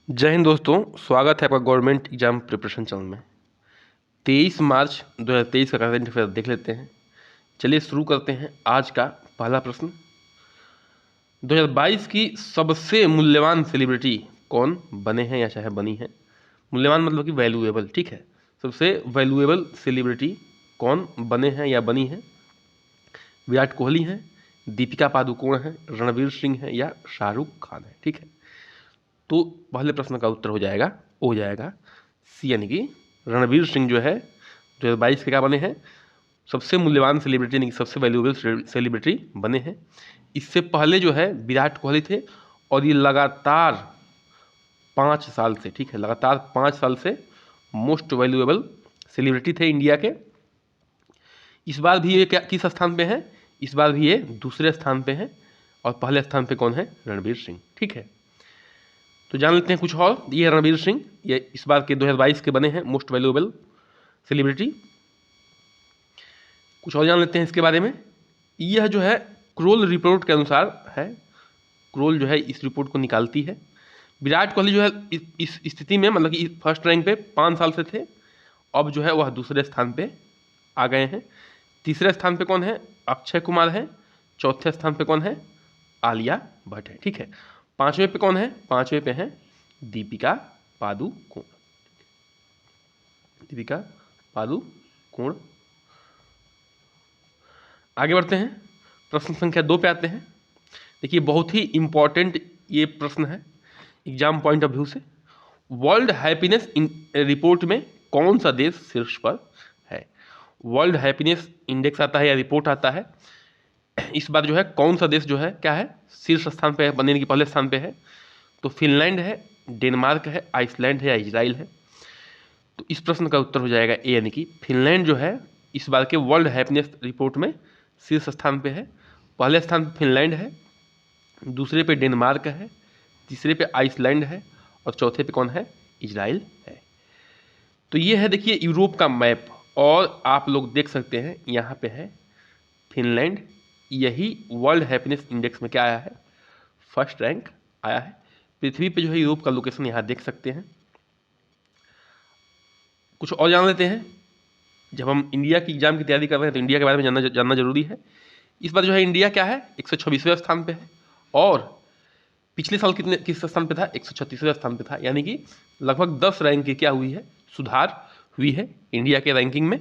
जय हिंद दोस्तों, स्वागत है आपका गवर्नमेंट एग्जाम प्रिपरेशन चैनल में। 23 मार्च 2023 का करंट अफेयर देख लेते हैं। चलिए शुरू करते हैं। आज का पहला प्रश्न, 2022 की सबसे मूल्यवान सेलिब्रिटी कौन बने हैं या चाहे बनी है। मूल्यवान मतलब कि वैल्यूएबल, ठीक है। सबसे वैल्यूएबल सेलिब्रिटी कौन बने हैं या बनी है। विराट कोहली हैं, दीपिका पादुकोण हैं, रणवीर सिंह हैं या शाहरुख खान है, ठीक है। तो पहले प्रश्न का उत्तर हो जाएगा सी, यानी कि रणवीर सिंह जो है 2022 के क्या बने हैं, सबसे मूल्यवान सेलिब्रिटी यानी कि सबसे वैल्यूएबल सेलिब्रिटी बने हैं। इससे पहले जो है विराट कोहली थे और ये लगातार 5 साल से, ठीक है, लगातार 5 साल से मोस्ट वैल्यूएबल सेलिब्रिटी थे इंडिया के। इस बार भी ये क्या किस स्थान पे है, इस बार भी ये दूसरे स्थान पे है और पहले स्थान पे कौन है, रणवीर सिंह, ठीक है। तो जान लेते हैं कुछ और। ये रणवीर सिंह ये इस बार के 2022 के बने हैं मोस्ट वैल्यूएबल सेलिब्रिटी। कुछ और जान लेते हैं इसके बारे में। यह जो है क्रोल रिपोर्ट के अनुसार है, क्रोल जो है इस रिपोर्ट को निकालती है। विराट कोहली जो है इस स्थिति में मतलब कि फर्स्ट रैंक पे 5 साल से थे, अब जो है वह दूसरे स्थान पे आ गए हैं। तीसरे स्थान पे कौन है, अक्षय कुमार है। चौथे स्थान पे कौन है, आलिया भट्ट है, ठीक है। पांचवें पे कौन है, पांचवें पे है दीपिका पादुकोण, दीपिका पादुकोण। आगे बढ़ते हैं, प्रश्न संख्या 2 पे आते हैं। देखिए बहुत ही इंपॉर्टेंट ये प्रश्न है एग्जाम पॉइंट ऑफ व्यू से। वर्ल्ड हैप्पीनेस रिपोर्ट में कौन सा देश शीर्ष पर है। वर्ल्ड हैप्पीनेस इंडेक्स आता है या रिपोर्ट आता है, इस बार जो है कौन सा देश जो है क्या है, शीर्ष स्थान पे है, बनने के पहले स्थान पे है। तो फिनलैंड है, डेनमार्क है, आइसलैंड है या इजराइल है। तो इस प्रश्न का उत्तर हो जाएगा ए, यानी कि फिनलैंड जो है इस बार के वर्ल्ड हैप्पीनेस रिपोर्ट में शीर्ष स्थान पे है। पहले स्थान पे फिनलैंड है, दूसरे पे डेनमार्क है, तीसरे पे आइसलैंड है और चौथे पे कौन है, इजराइल है। तो ये है देखिए यूरोप का मैप और आप लोग देख सकते हैं यहाँ पे है फिनलैंड। यही वर्ल्ड हैप्पीनेस इंडेक्स में क्या आया है, फर्स्ट रैंक आया है। पृथ्वी पे जो है यूरोप का लोकेशन यहाँ देख सकते हैं। कुछ और जान लेते हैं। जब हम इंडिया की एग्जाम की तैयारी कर रहे हैं तो इंडिया के बारे में जानना जरूरी है। इस बार जो है इंडिया क्या है, 126वें स्थान पे है और पिछले साल किस स्थान पे था, 136वें स्थान पे था। यानी कि लगभग 10 रैंक की क्या हुई है, सुधार हुई है इंडिया के रैंकिंग में।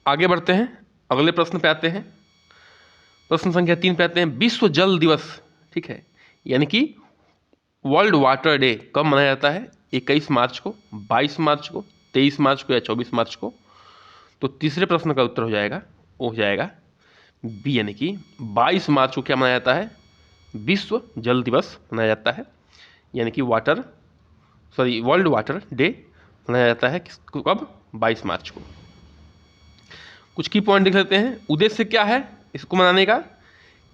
आगे बढ़ते हैं, अगले प्रश्न पे आते हैं। प्रश्न संख्या 3 पे आते हैं। विश्व जल दिवस, ठीक है, यानी कि वर्ल्ड वाटर डे कब मनाया जाता है, 21 मार्च को, 22 मार्च को, 23 मार्च को या 24 मार्च को। तो तीसरे प्रश्न का उत्तर हो जाएगा बी, यानी कि 22 मार्च को क्या मनाया जाता है, विश्व जल दिवस मनाया जाता है। यानी कि वर्ल्ड वाटर डे मनाया जाता है कब, 22 मार्च को। कुछ की पॉइंट देख लेते हैं। उद्देश्य क्या है इसको मनाने का,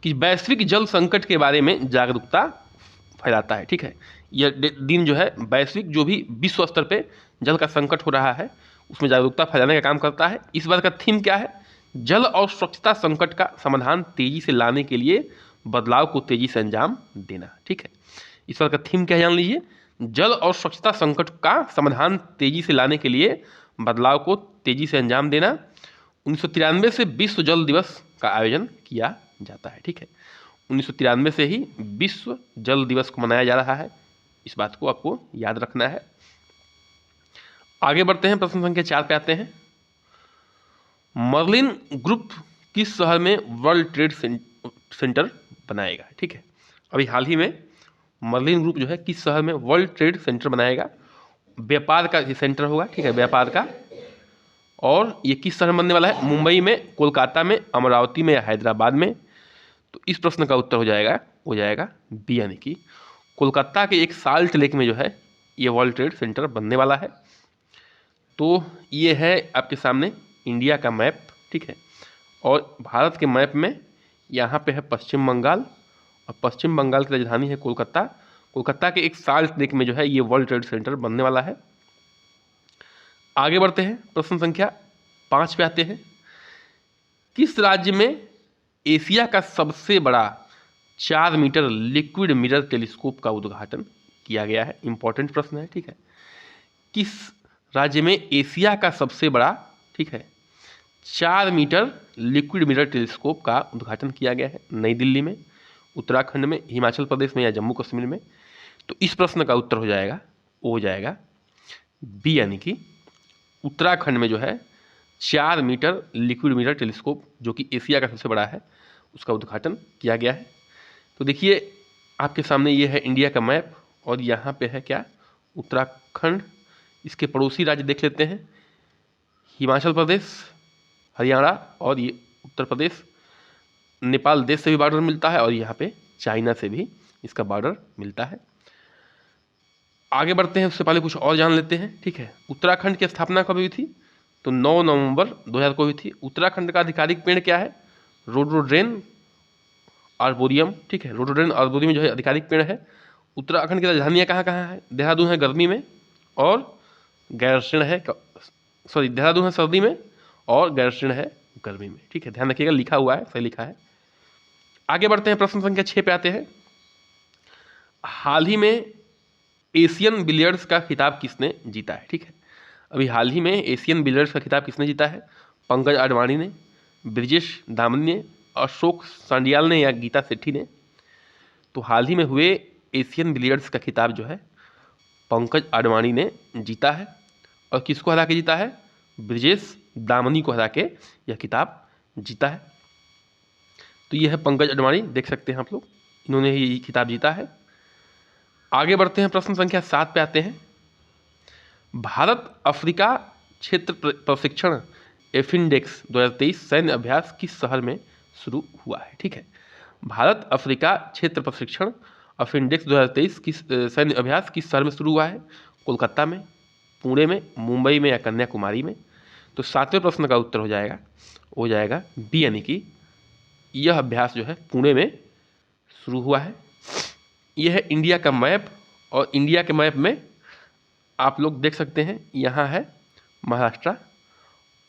कि वैश्विक जल संकट के बारे में जागरूकता फैलाता है, ठीक है। यह दिन जो है वैश्विक जो भी विश्व स्तर पे जल का संकट हो रहा है उसमें जागरूकता फैलाने का काम करता है। इस बार का थीम क्या है, जल और स्वच्छता संकट का समाधान तेजी से लाने के लिए बदलाव को तेजी से अंजाम देना, ठीक है। इस बार का थीम क्या है जान लीजिए, जल और स्वच्छता संकट का समाधान तेजी से लाने के लिए बदलाव को तेजी से अंजाम देना। 1993 से विश्व जल दिवस का आयोजन किया जाता है, ठीक है। 1993 से ही विश्व जल दिवस को मनाया जा रहा है, इस बात को आपको याद रखना है। आगे बढ़ते हैं, प्रश्न संख्या 4 पे आते हैं। मर्लिन ग्रुप किस शहर में वर्ल्ड ट्रेड सेंटर बनाएगा, ठीक है। अभी हाल ही में मर्लिन ग्रुप जो है किस शहर में वर्ल्ड ट्रेड सेंटर बनाएगा, व्यापार का सेंटर होगा, ठीक है, व्यापार का। और ये किस शहर में बनने वाला है, मुंबई में, कोलकाता में, अमरावती में या हैदराबाद में। तो इस प्रश्न का उत्तर हो जाएगा बी, यानी कि कोलकाता के एक साल्ट लेक में जो है ये वर्ल्ड ट्रेड सेंटर बनने वाला है। तो ये है आपके सामने इंडिया का मैप, ठीक है। और भारत के मैप में यहाँ पे है पश्चिम बंगाल और पश्चिम बंगाल की राजधानी है कोलकाता। कोलकाता के एक साल्ट लेक में जो है ये वर्ल्ड ट्रेड सेंटर बनने वाला है। आगे बढ़ते हैं, प्रश्न संख्या 5 पे आते हैं। किस राज्य में एशिया का सबसे बड़ा 4 मीटर लिक्विड मिरर टेलीस्कोप का उद्घाटन किया गया है। इंपॉर्टेंट प्रश्न है, ठीक है। किस राज्य में एशिया का सबसे बड़ा, ठीक है, 4 मीटर लिक्विड मिरर टेलीस्कोप का उद्घाटन किया गया है? नई दिल्ली में, उत्तराखंड में, हिमाचल प्रदेश में या जम्मू कश्मीर में? तो इस प्रश्न का उत्तर हो जाएगा, वो हो जाएगा बी, यानी कि उत्तराखंड में जो है 4 मीटर लिक्विड मिरर टेलीस्कोप, जो कि एशिया का सबसे बड़ा है, उसका उद्घाटन किया गया है। तो देखिए आपके सामने ये है इंडिया का मैप, और यहाँ पे है क्या, उत्तराखंड। इसके पड़ोसी राज्य देख लेते हैं, हिमाचल प्रदेश, हरियाणा और ये उत्तर प्रदेश। नेपाल देश से भी बॉर्डर मिलता है, और यहाँ पे चाइना से भी इसका बॉर्डर मिलता है। आगे बढ़ते हैं, उससे पहले कुछ और जान लेते हैं, ठीक है। उत्तराखंड की स्थापना कब हुई थी? तो 9 नवंबर 2000 को हुई थी। उत्तराखंड का आधिकारिक पेड़ क्या है? रोडोडेंड्रन आर्बोरियम, ठीक है। रोडोडेंड्रन आर्बोरियम जो है आधिकारिक पेड़ है। उत्तराखंड की राजधानियाँ कहाँ कहाँ है? देहरादून है गर्मी में, और गैरसैंण है, सॉरी देहरादून है सर्दी में, और गैरसैंण है गर्मी में, ठीक है। ध्यान रखिएगा, लिखा हुआ है, सही लिखा है। आगे बढ़ते हैं, प्रश्न संख्या 6 पे आते हैं। हाल ही में एशियन बिलियर्ड्स का खिताब किसने जीता है? ठीक है, अभी हाल ही में एशियन बिलियर्ड्स का खिताब किसने जीता है? पंकज आडवाणी ने, ब्रिजेश दामन ने, अशोक सांडियाल ने या गीता सेठी ने? तो हाल ही में हुए एशियन बिलियर्ड्स का खिताब जो है पंकज आडवाणी ने जीता है। और किसको हरा के जीता है? ब्रिजेश दामनी को हरा के यह खिताब जीता है। तो यह है पंकज आडवाणी, देख सकते हैं आप लोग, इन्होंने ही खिताब जीता है। आगे बढ़ते हैं, प्रश्न संख्या 7 पे आते हैं। भारत अफ्रीका क्षेत्र प्रशिक्षण एफिंडेक्स 2023 सैन्य अभ्यास किस शहर में शुरू हुआ है? ठीक है, भारत अफ्रीका क्षेत्र प्रशिक्षण अफिंडेक्स 2023 किस सैन्य अभ्यास किस शहर में शुरू हुआ है? कोलकाता में, पुणे में, मुंबई में या कन्याकुमारी में? तो 7वें प्रश्न का उत्तर हो जाएगा बी, यानी कि यह अभ्यास जो है पुणे में शुरू हुआ है। यह है इंडिया का मैप, और इंडिया के मैप में आप लोग देख सकते हैं, यहाँ है महाराष्ट्र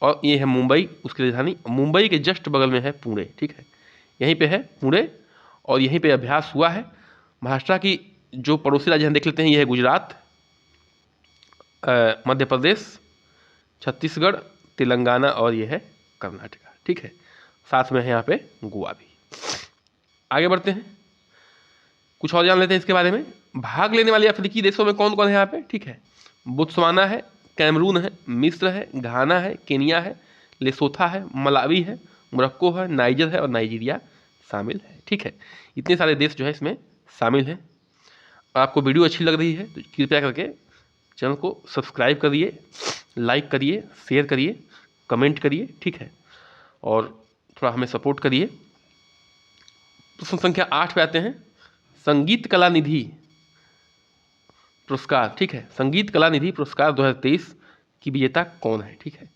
और ये है मुंबई, उसकी राजधानी। मुंबई के जस्ट बगल में है पुणे, ठीक है, यहीं पे है पुणे, और यहीं पे अभ्यास हुआ है। महाराष्ट्र की जो पड़ोसी राज्य देख लेते हैं, ये है गुजरात, मध्य प्रदेश, छत्तीसगढ़, तेलंगाना और ये है कर्नाटका, ठीक है। साथ में है यहाँ पे गोवा भी। आगे बढ़ते हैं, कुछ और जान लेते हैं इसके बारे में। भाग लेने वाले अफ्रीकी देशों में कौन कौन है यहाँ पे? ठीक है, बोत्सवाना है, कैमरून है, मिस्र है, घाना है, केनिया है, लेसोथा है, मलावी है, मोरक्को है, नाइजर है और नाइजीरिया शामिल है, ठीक है। इतने सारे देश जो है इसमें शामिल हैं। आपको वीडियो अच्छी लग रही है तो कृपया करके चैनल को सब्सक्राइब करिए, लाइक करिए, शेयर करिए, कमेंट करिए, ठीक है, और थोड़ा हमें सपोर्ट करिए। प्रश्न संख्या 8 पे आते हैं। संगीत कला निधि पुरस्कार, ठीक है, संगीत कला निधि पुरस्कार 2023 की विजेता कौन है? ठीक है,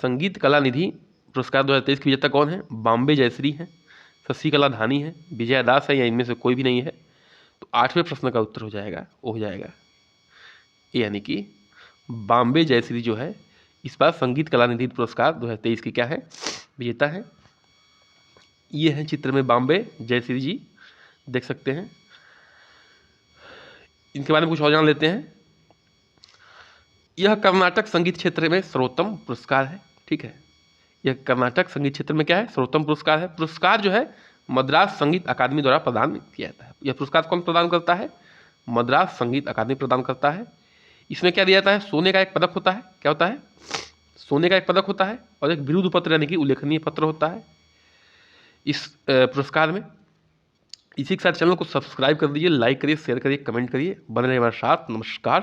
संगीत कला निधि पुरस्कार 2023 की विजेता कौन है? बॉम्बे जयश्री है, शशिकला धानी है, विजया दास है, या इनमें से कोई भी नहीं है? तो 8वें प्रश्न का उत्तर हो जाएगा यानी कि बॉम्बे जयश्री जो है इस बार संगीत कला निधि पुरस्कार 2023 की क्या है? विजेता है। ये है चित्र में बॉम्बे जयश्री जी, देख सकते हैं। इनके बारे में कुछ और जान लेते हैं। यह कर्नाटक संगीत क्षेत्र में सर्वोत्तम पुरस्कार है, ठीक है, यह कर्नाटक संगीत क्षेत्र में क्या है? सर्वोत्तम पुरस्कार है। पुरस्कार जो है मद्रास संगीत अकादमी द्वारा प्रदान किया जाता है। यह पुरस्कार कौन प्रदान करता है? मद्रास संगीत अकादमी प्रदान करता है। इसमें क्या दिया जाता है? सोने का एक पदक होता है। क्या होता है? सोने का एक पदक होता है, और एक विरुद्ध पत्र यानी कि उल्लेखनीय पत्र होता है इस पुरस्कार में। इसी के साथ चैनल को सब्सक्राइब कर दीजिए, लाइक करिए, शेयर करिए, कमेंट करिए, बने रहिए हमारे साथ। नमस्कार।